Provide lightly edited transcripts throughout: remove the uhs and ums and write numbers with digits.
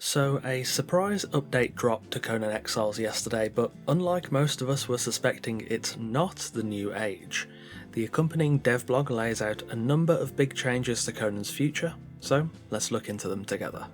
So a surprise update dropped to Conan Exiles yesterday, but unlike most of us were suspecting, it's not the new age. The accompanying dev blog lays out a number of big changes to Conan's future, so let's look into them together.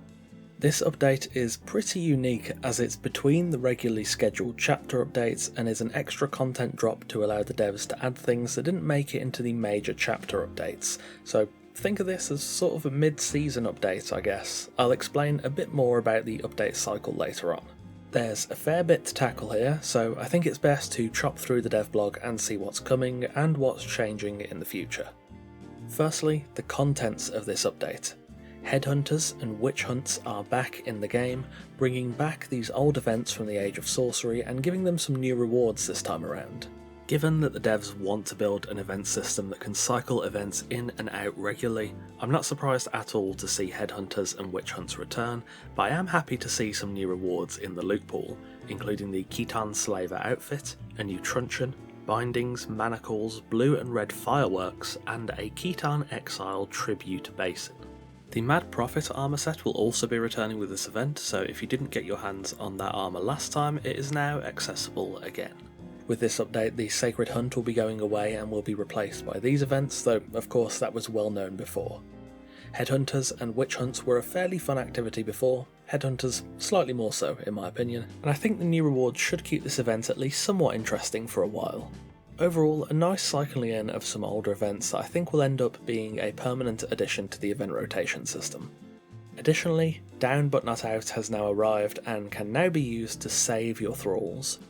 This update is pretty unique as it's between the regularly scheduled chapter updates and is an extra content drop to allow the devs to add things that didn't make it into the major chapter updates, so think of this as sort of a mid-season update, I guess. I'll explain a bit more about the update cycle later on. There's a fair bit to tackle here, so I think it's best to chop through the dev blog and see what's coming and what's changing in the future. Firstly, the contents of this update. Headhunters and Witch Hunts are back in the game, bringing back these old events from the Age of Sorcery and giving them some new rewards this time around. Given that the devs want to build an event system that can cycle events in and out regularly, I'm not surprised at all to see Headhunters and Witch Hunts return, but I am happy to see some new rewards in the loot pool, including the Khitan Slaver outfit, a new truncheon, bindings, manacles, blue and red fireworks, and a Khitan Exile tribute basin. The Mad Prophet armour set will also be returning with this event, so if you didn't get your hands on that armour last time, it is now accessible again. With this update, the Sacred Hunt will be going away and will be replaced by these events, though of course that was well known before. Headhunters and Witch Hunts were a fairly fun activity before, Headhunters slightly more so in my opinion, and I think the new rewards should keep this event at least somewhat interesting for a while. Overall, a nice cycling in of some older events that I think will end up being a permanent addition to the event rotation system. Additionally, Down But Not Out has now arrived and can now be used to save your thralls.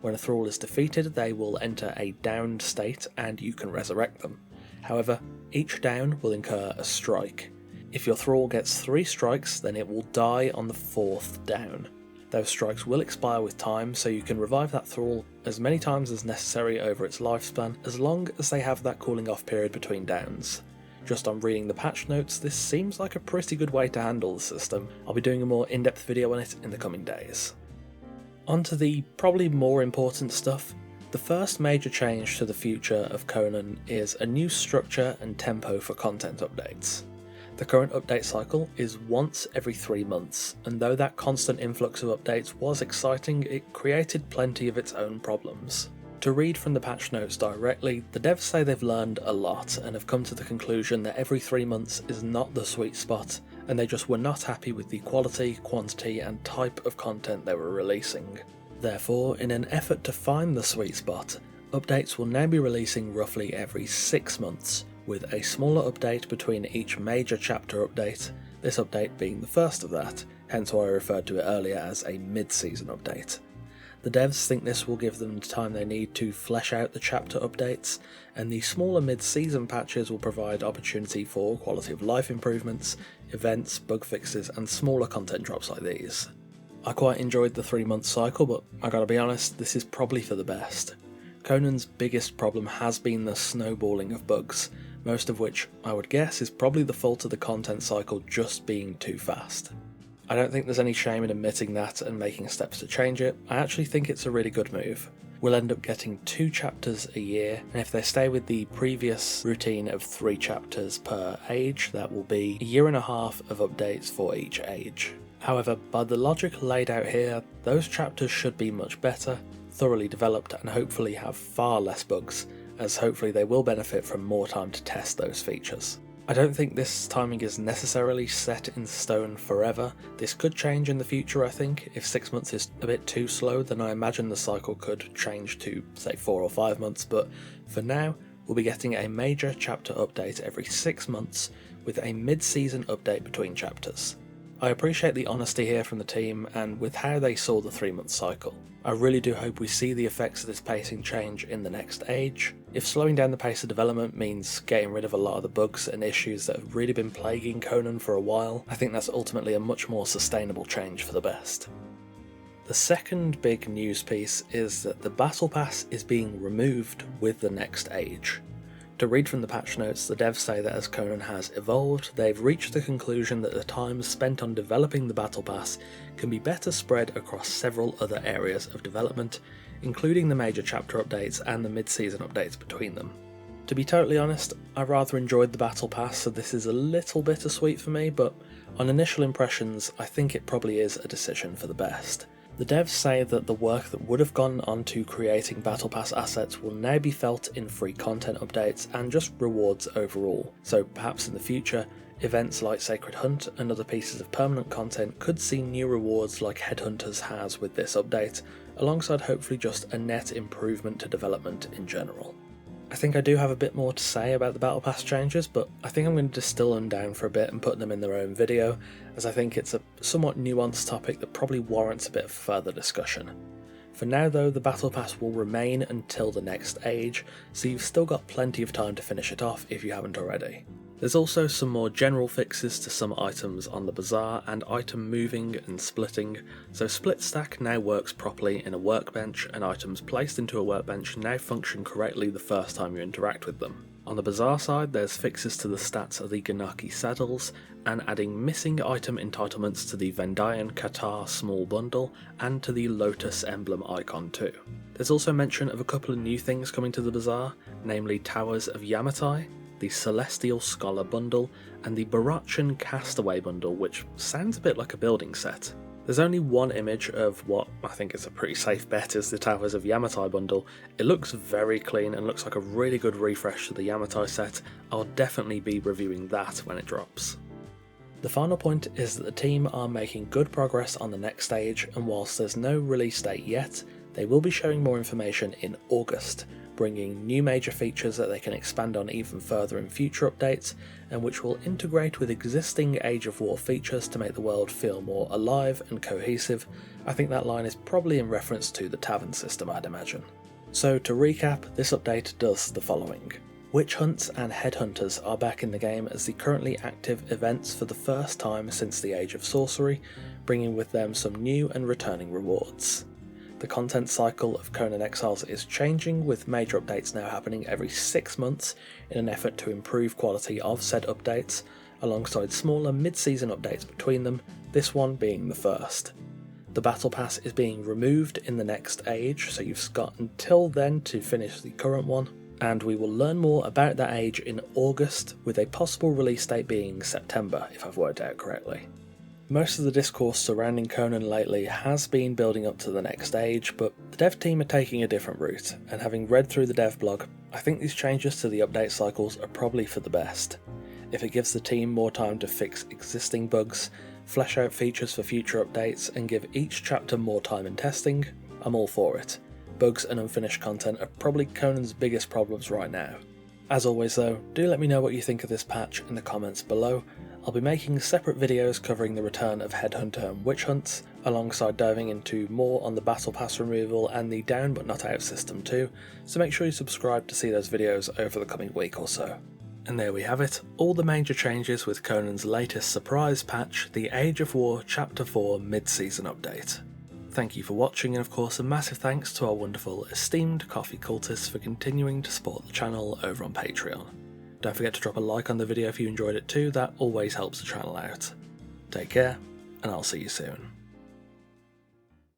When a thrall is defeated, they will enter a downed state and you can resurrect them. However, each down will incur a strike. If your thrall gets 3 strikes, then it will die on the 4th down. Those strikes will expire with time, so you can revive that thrall as many times as necessary over its lifespan, as long as they have that cooling off period between downs. Just on reading the patch notes, this seems like a pretty good way to handle the system. I'll be doing a more in-depth video on it in the coming days. On to the probably more important stuff. The first major change to the future of Conan is a new structure and tempo for content updates. The current update cycle is once every 3 months, and though that constant influx of updates was exciting, it created plenty of its own problems. To read from the patch notes directly, the devs say they've learned a lot and have come to the conclusion that every 3 months is not the sweet spot, and they just were not happy with the quality, quantity and type of content they were releasing. Therefore, in an effort to find the sweet spot, updates will now be releasing roughly every 6 months, with a smaller update between each major chapter update, this update being the first of that, hence why I referred to it earlier as a mid-season update. The devs think this will give them the time they need to flesh out the chapter updates, and the smaller mid-season patches will provide opportunity for quality of life improvements, events, bug fixes and smaller content drops like these. I quite enjoyed the 3-month cycle, but I gotta be honest, this is probably for the best. Conan's biggest problem has been the snowballing of bugs, most of which I would guess is probably the fault of the content cycle just being too fast. I don't think there's any shame in admitting that and making steps to change it. I actually think it's a really good move. We'll end up getting 2 chapters a year, and if they stay with the previous routine of 3 chapters per age, that will be a year and a half of updates for each age. However, by the logic laid out here, those chapters should be much better, thoroughly developed and hopefully have far less bugs, as hopefully they will benefit from more time to test those features. I don't think this timing is necessarily set in stone forever. This could change in the future, I think. If 6 months is a bit too slow, then I imagine the cycle could change to, say, 4 or 5 months, but for now, we'll be getting a major chapter update every 6 months, with a mid-season update between chapters. I appreciate the honesty here from the team and with how they saw the 3-month cycle. I really do hope we see the effects of this pacing change in the next age. If slowing down the pace of development means getting rid of a lot of the bugs and issues that have really been plaguing Conan for a while, I think that's ultimately a much more sustainable change for the best. The second big news piece is that the Battle Pass is being removed with the next age. To read from the patch notes, the devs say that as Conan has evolved, they've reached the conclusion that the time spent on developing the Battle Pass can be better spread across several other areas of development, including the major chapter updates and the mid-season updates between them. To be totally honest, I rather enjoyed the Battle Pass, so this is a little bittersweet for me, but On initial impressions, I think it probably is a decision for the best. The devs say that the work that would have gone onto creating Battle Pass assets will now be felt in free content updates and just rewards overall, so perhaps in the future, events like Sacred Hunt and other pieces of permanent content could see new rewards like Headhunters has with this update, alongside hopefully just a net improvement to development in general. I think I do have a bit more to say about the Battle Pass changes, but I think I'm going to distill them down for a bit and put them in their own video, as I think it's a somewhat nuanced topic that probably warrants a bit of further discussion. For now though, the Battle Pass will remain until the next age, so you've still got plenty of time to finish it off if you haven't already. There's also some more general fixes to some items on the bazaar and item moving and splitting, so split stack now works properly in a workbench and items placed into a workbench now function correctly the first time you interact with them. On the bazaar side, there's fixes to the stats of the Ganaki saddles and adding missing item entitlements to the Vendayan Qatar small bundle and to the Lotus emblem icon too. There's also mention of a couple of new things coming to the bazaar, namely Towers of Yamatai, the Celestial Scholar bundle, and the Barachan Castaway bundle, which sounds a bit like a building set. There's only one image of what I think is a pretty safe bet is the Towers of Yamatai bundle. It looks very clean and looks like a really good refresh to the Yamatai set. I'll definitely be reviewing that when it drops. The final point is that the team are making good progress on the next stage, and whilst there's no release date yet, they will be showing more information in August, bringing new major features that they can expand on even further in future updates, and which will integrate with existing Age of War features to make the world feel more alive and cohesive. I think that line is probably in reference to the tavern system, I'd imagine. So to recap, this update does the following. Witch Hunts and Headhunters are back in the game as the currently active events for the first time since the Age of Sorcery, bringing with them some new and returning rewards. The content cycle of Conan Exiles is changing, with major updates now happening every 6 months in an effort to improve quality of said updates, alongside smaller mid-season updates between them, this one being the first. The Battle Pass is being removed in the next age, so you've got until then to finish the current one, and we will learn more about that age in August, with a possible release date being September, if I've worked out correctly. Most of the discourse surrounding Conan lately has been building up to the next age, but the dev team are taking a different route, and having read through the dev blog, I think these changes to the update cycles are probably for the best. If it gives the team more time to fix existing bugs, flesh out features for future updates, and give each chapter more time in testing, I'm all for it. Bugs and unfinished content are probably Conan's biggest problems right now. As always though, do let me know what you think of this patch in the comments below. I'll be making separate videos covering the return of Headhunter and Witch Hunts, alongside diving into more on the Battle Pass removal and the down but not out system too, so make sure you subscribe to see those videos over the coming week or so. And there we have it, all the major changes with Conan's latest surprise patch, the Age of War Chapter 4 mid-season update. Thank you for watching, and of course a massive thanks to our wonderful esteemed coffee cultists for continuing to support the channel over on Patreon. Don't forget to drop a like on the video if you enjoyed it too, that always helps the channel out. Take care, and I'll see you soon.